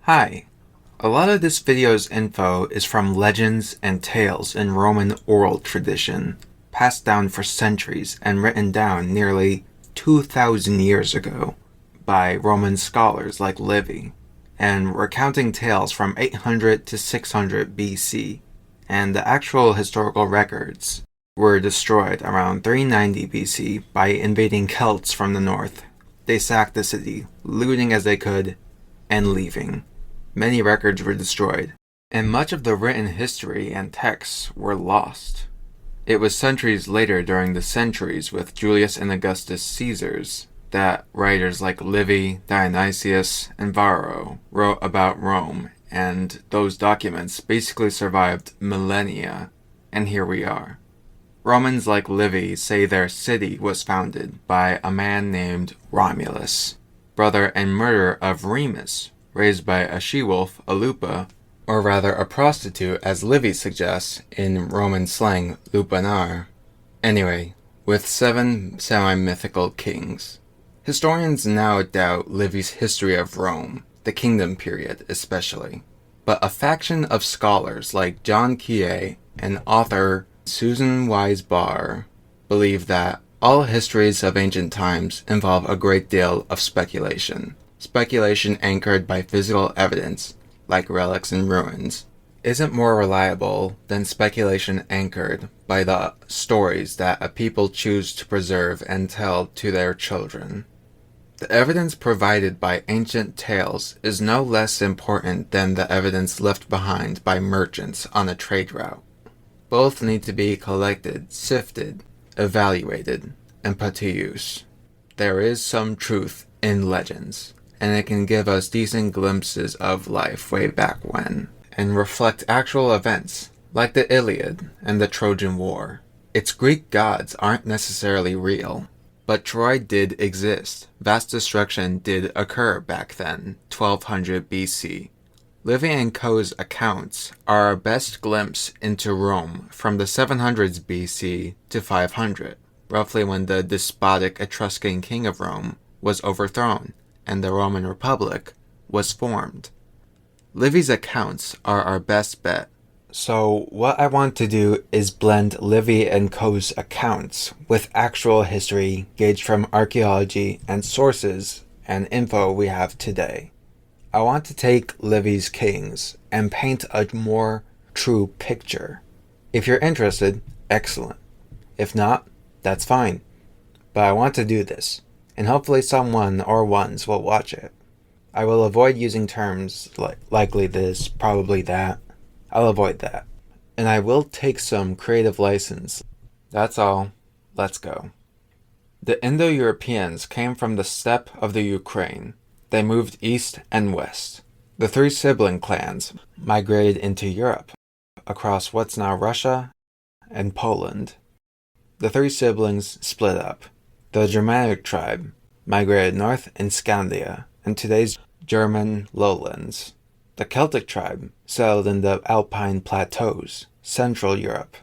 Hi. A lot of this video's info is from legends and tales in Roman oral tradition, passed down for centuries and written down nearly 2,000 years ago by Roman scholars like Livy, and recounting tales from 800 to 600 BC, and the actual historical records were destroyed around 390 BC by invading Celts from the north. They sacked the city, looting as they could, and leaving. Many records were destroyed, and much of the written history and texts were lost. It was centuries later, during the centuries with Julius and Augustus Caesars, that writers like Livy, Dionysius, and Varro wrote about Rome, and those documents basically survived millennia, and here we are. Romans like Livy say their city was founded by a man named Romulus, brother and murderer of Remus, raised by a she-wolf, a lupa, or rather a prostitute, as Livy suggests in Roman slang, lupanar. Anyway, with 7 semi-mythical kings. Historians now doubt Livy's history of Rome, the kingdom period especially, but a faction of scholars like John Kie and author Susan Wise Barr believe that all histories of ancient times involve a great deal of speculation. Speculation anchored by physical evidence, like relics and ruins, isn't more reliable than speculation anchored by the stories that a people choose to preserve and tell to their children. The evidence provided by ancient tales is no less important than the evidence left behind by merchants on a trade route. Both need to be collected, sifted, evaluated, and put to use. There is some truth in legends, and it can give us decent glimpses of life way back when, and reflect actual events, like the Iliad and the Trojan War. Its Greek gods aren't necessarily real, but Troy did exist. Vast destruction did occur back then, 1200 BC. Livy and Co.'s accounts are our best glimpse into Rome from the 700s BC to 500, roughly when the despotic Etruscan king of Rome was overthrown and the Roman Republic was formed. Livy's accounts are our best bet. So what I want to do is blend Livy and Co.'s accounts with actual history gauged from archaeology and sources and info we have today. I want to take Livy's kings and paint a more true picture. If you're interested, excellent. If not, that's fine. But I want to do this, and hopefully someone or ones will watch it. I will avoid using terms like likely this, probably that. I'll avoid that. And I will take some creative license. That's all. Let's go. The Indo-Europeans came from the steppe of the Ukraine. They moved east and west. The 3 sibling clans migrated into Europe, across what's now Russia and Poland. The 3 siblings split up. The Germanic tribe migrated north in Scandia and today's German lowlands. The Celtic tribe settled in the Alpine plateaus, Central Europe.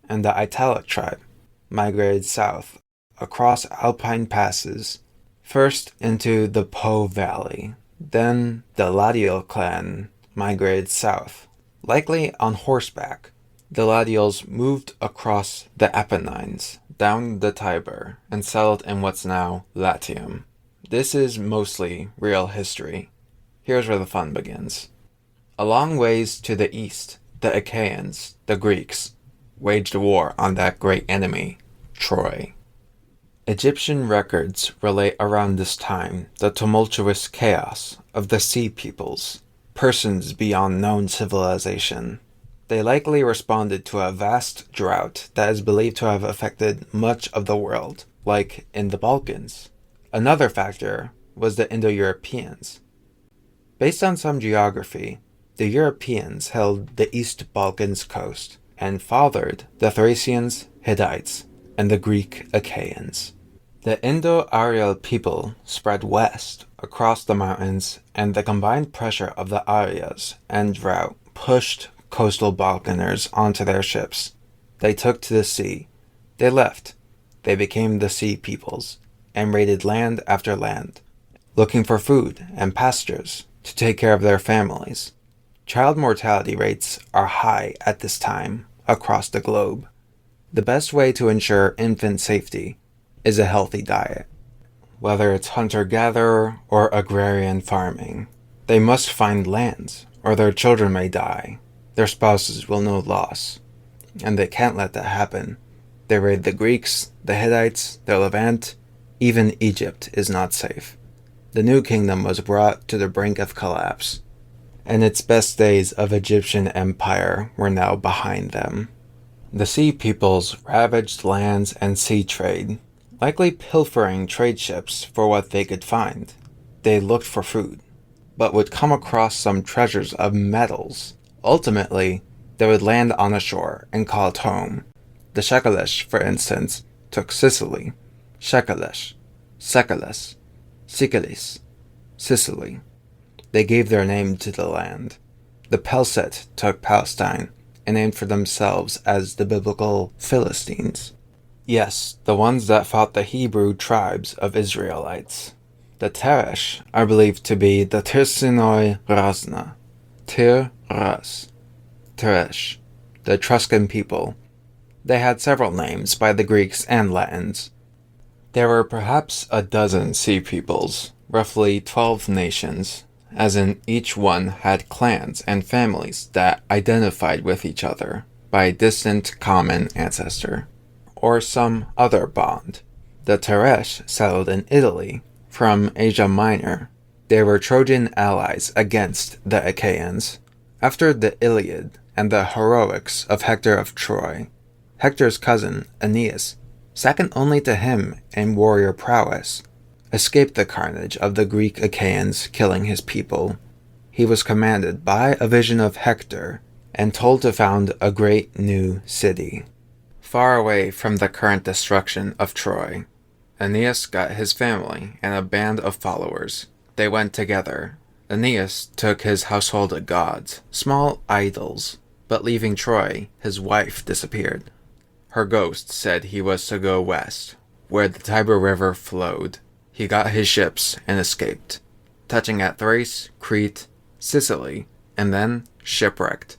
And the Italic tribe migrated south across Alpine passes, first into the Po Valley. Then the Latial clan migrated south, likely on horseback. The Latials moved across the Apennines, down the Tiber, and settled in what's now Latium. This is mostly real history. Here's where the fun begins. A long ways to the east, the Achaeans, the Greeks, waged war on that great enemy, Troy. Egyptian records relate around this time the tumultuous chaos of the sea peoples, persons beyond known civilization. They likely responded to a vast drought that is believed to have affected much of the world, like in the Balkans. Another factor was the Indo-Europeans. Based on some geography, the Europeans held the East Balkans coast and fathered the Thracians, Hittites, and the Greek Achaeans. The Indo-Aryan people spread west across the mountains, and the combined pressure of the Aryas and drought pushed coastal Balkaners onto their ships. They took to the sea. They left. They became the sea peoples, and raided land after land, looking for food and pastures. to take care of their families. Child mortality rates are high at this time across the globe. The best way to ensure infant safety is a healthy diet. Whether it's hunter-gatherer or agrarian farming, they must find lands or their children may die. Their spouses will know loss, and they can't let that happen. They raid the Greeks, the Hittites, the Levant, even Egypt is not safe. The new kingdom was brought to the brink of collapse, and its best days of Egyptian empire were now behind them. The sea peoples ravaged lands and sea trade, likely pilfering trade ships for what they could find. They looked for food, but would come across some treasures of metals. Ultimately, they would land on a shore and call it home. The Shekelish, for instance, took Sicily. Shekelish, Sekeles, Sikelis, Sicily. They gave their name to the land. The Pelset took Palestine and named for themselves as the biblical Philistines. Yes, the ones that fought the Hebrew tribes of Israelites. The Teresh are believed to be the Tirsinoi Razna, Tir-Ras, Teresh, the Etruscan people. They had several names by the Greeks and Latins. There were perhaps a dozen sea peoples, roughly 12 nations, as in each one had clans and families that identified with each other by a distant common ancestor, or some other bond. The Teresh settled in Italy from Asia Minor. They were Trojan allies against the Achaeans. After the Iliad and the heroics of Hector of Troy, Hector's cousin, Aeneas, second only to him in warrior prowess, escaped the carnage of the Greek Achaeans killing his people. He was commanded by a vision of Hector and told to found a great new city, far away from the current destruction of Troy. Aeneas got his family and a band of followers. They went together. Aeneas took his household gods, small idols, but leaving Troy, his wife disappeared. Her ghost said he was to go west, where the Tiber River flowed. He got his ships and escaped, touching at Thrace, Crete, Sicily, and then shipwrecked.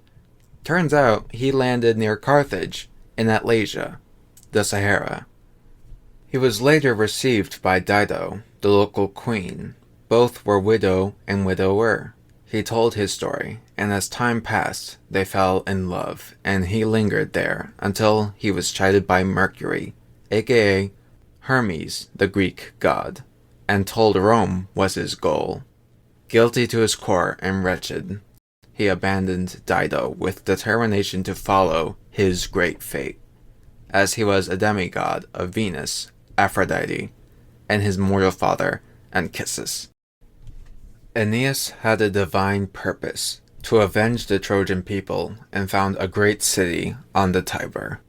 Turns out he landed near Carthage, in Atlasia, the Sahara. He was later received by Dido, the local queen. Both were widow and widower. He told his story, and as time passed, they fell in love, and he lingered there until he was chided by Mercury, aka Hermes, the Greek god, and told Rome was his goal. Guilty to his core and wretched, he abandoned Dido with determination to follow his great fate, as he was a demigod of Venus, Aphrodite, and his mortal father, Anchises. Aeneas had a divine purpose, to avenge the Trojan people and found a great city on the Tiber.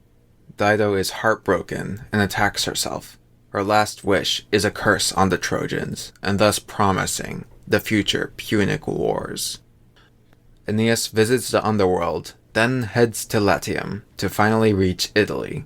Dido is heartbroken and attacks herself. Her last wish is a curse on the Trojans, and thus promising the future Punic Wars. Aeneas visits the underworld, then heads to Latium to finally reach Italy.